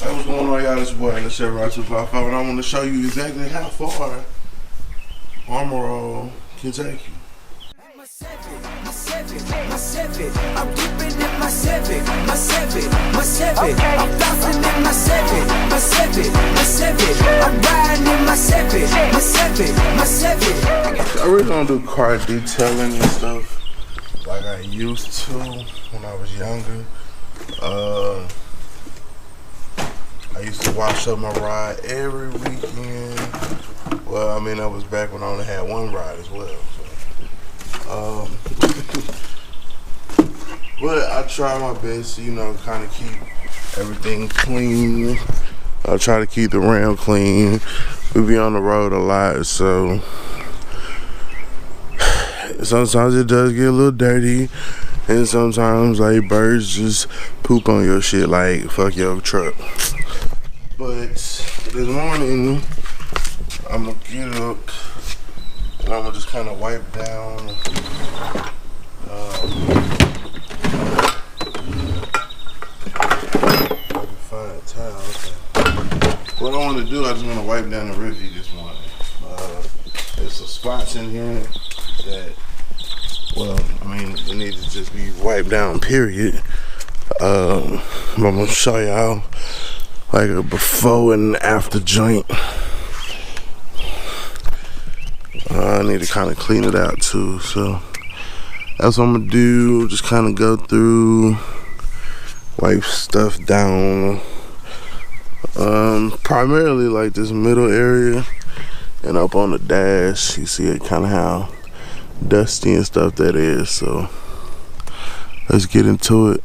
Hey, what's going on, y'all? This boy, let's share right 255, and I want to show you exactly how far Armor All can take you. My Civic, I'm dipping in my Civic, my Civic. I'm bouncing in my Civic, I'm riding in my Civic. I really don't do car detailing and stuff like I used to when I was younger. I used to wash up my ride every weekend. Well, I mean, that was back when I only had one ride as well. So, but I try my best, you know, kind of keep everything clean. I try to keep the Ram clean. We be on the road a lot, so sometimes it does get a little dirty, and sometimes like birds just poop on your shit, like fuck your truck. But this morning I'm gonna get up and I'm gonna just kind of wipe down find a towel. What I want to do, I just want to wipe down the rear view this morning. There's some spots in here that, well, I mean, it needs to just be wiped down, period. I'm gonna show y'all like a before and after joint. I need to kind of clean it out too, so that's what I'm gonna do. Just kind of go through, wipe stuff down. Primarily like this middle area and up on the dash. You see it kind of how dusty and stuff that is. So let's get into it.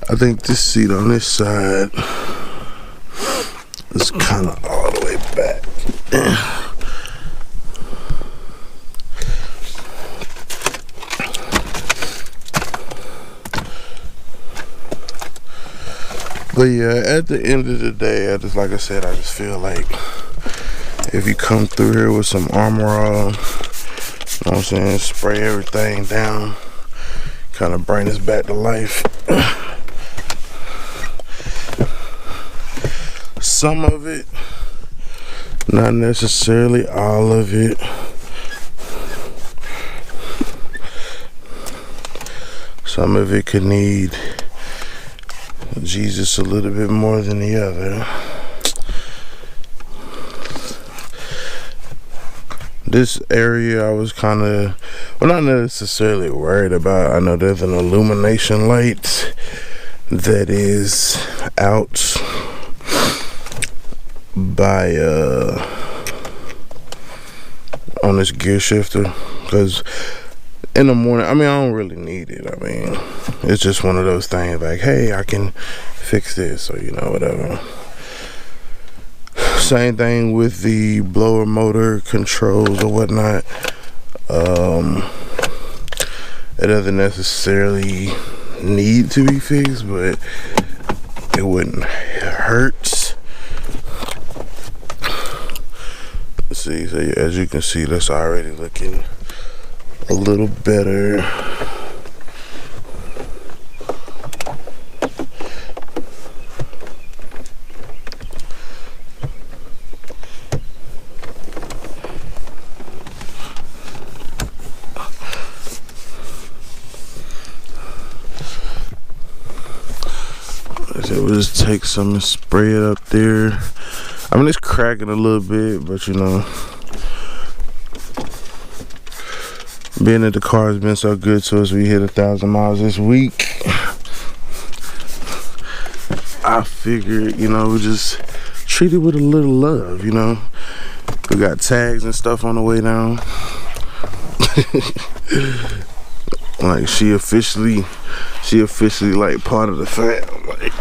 I think this seat on this side It's kind of all the way back. But yeah, at the end of the day, like I said, I just feel like if you come through here with some Armor All, you know what I'm saying, spray everything down, kind of bring us back to life. Some of it, not necessarily all of it. Some of it could need Jesus a little bit more than the other. This area I was kind of, well, not necessarily worried about. I know there's an illumination light that is out by on this gear shifter, because in the morning, I mean, I don't really need it. I mean, it's just one of those things like, hey, I can fix this, or you know, whatever. Same thing with the blower motor controls or whatnot. It doesn't necessarily need to be fixed, but it wouldn't hurt. Let's see, so as you can see, that's already looking a little better. So we'll just take some and spray it up there. I mean, it's cracking a little bit, but you know, being that the car has been so good to us, we hit 1,000 miles this week. I figured, you know, we just treat it with a little love, you know. We got tags and stuff on the way down. Like she officially like part of the fam. Like,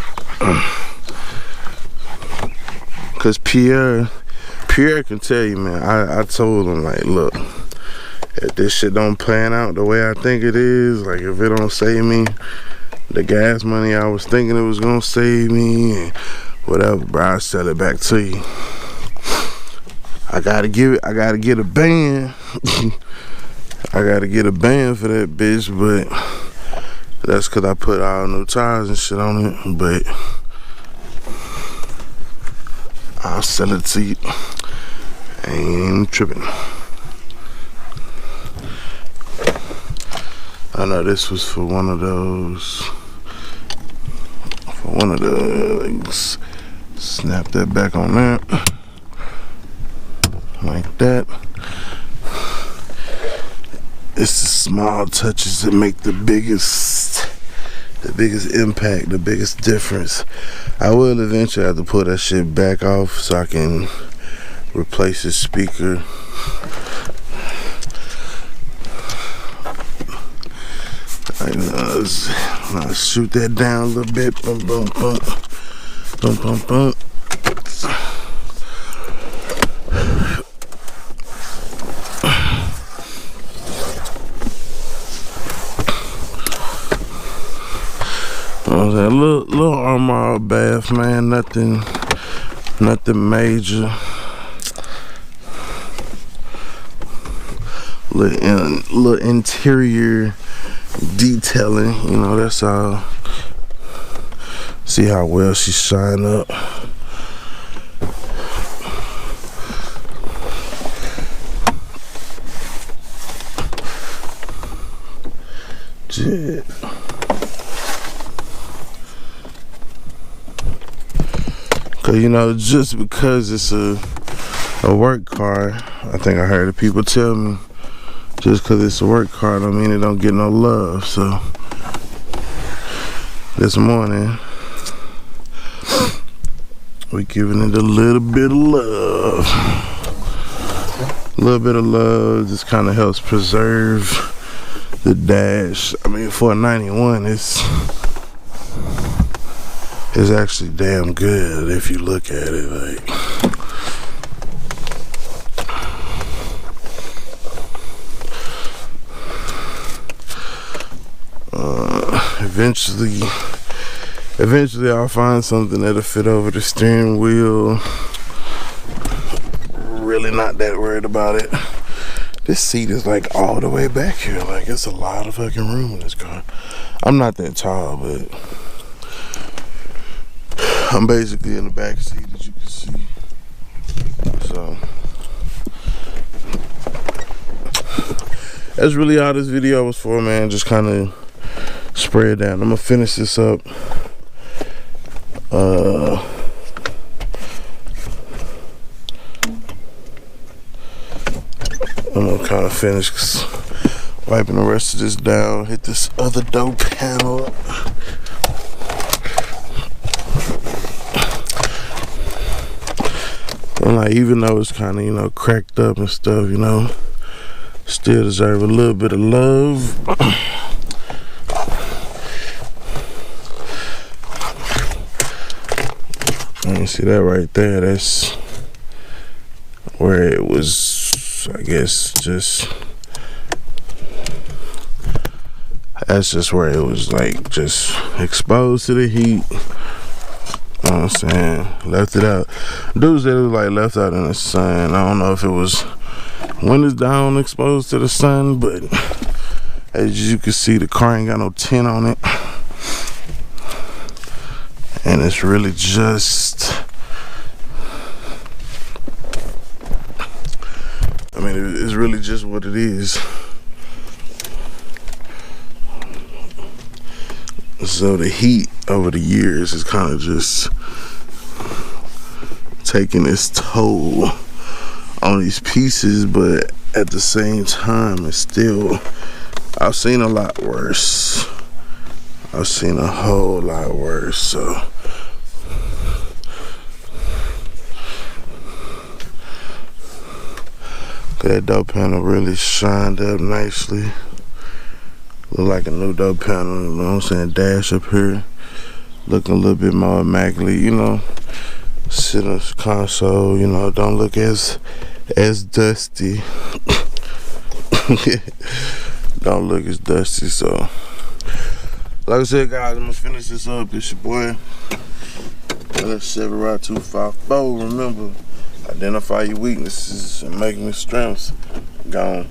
cause Pierre can tell you, man. I told him, like, look, if this shit don't plan out the way I think it is, like if it don't save me the gas money I was thinking it was gonna save me and whatever, bro, I'll sell it back to you. I gotta get a band. I gotta get a band for that bitch, but that's cause I put all new tires and shit on it, but I'll sell it to you. I ain't even tripping. I know this was for one of those, like, snap that back on there, like that. It's the small touches that make the biggest impact, the biggest difference. I will eventually have to pull that shit back off so I can replace the speaker. I'll shoot that down a little bit. Boom, boom, boom. Boom, boom, boom. A little Armor All bath, man. Nothing major. Little interior detailing, you know, that's all. See how well she shine up. Shit. Cause you know, just because it's a work car, I think I heard the people tell me, just because it's a work car don't mean it don't get no love. So this morning we giving it a little bit of love. A little bit of love just kind of helps preserve the dash. I mean, for a 91, is actually damn good if you look at it. Like, eventually I'll find something that'll fit over the steering wheel. Really not that worried about it. This seat is like all the way back here. Like, it's a lot of fucking room in this car. I'm not that tall, but I'm basically in the back seat, as you can see. So that's really all this video was for, man. Just kind of spray it down. I'm gonna finish this up. I'm gonna kind of finish wiping the rest of this down. Hit this other door panel. And like, even though it's kind of, you know, cracked up and stuff, you know, still deserve a little bit of love. You see that right there? That's where it was, I guess, that's just where it was like just exposed to the heat. You know what I'm saying? Left it out. Dude said it was like left out in the sun. I don't know if it was windows down exposed to the sun, but as you can see, the car ain't got no tint on it. And it's really just, I mean, it's really just what it is. So the heat over the years is kind of just taking its toll on these pieces, but at the same time, it's still, I've seen a lot worse. I've seen a whole lot worse, so. That door panel really shined up nicely. Look like a new door panel, you know what I'm saying? Dash up here, looking a little bit more immaculate, you know. Center console, you know, don't look as dusty. Don't look as dusty, so. Like I said, guys, I'm gonna finish this up. It's your boy, LF7Ride254. Remember, identify your weaknesses and make new strengths. Gone.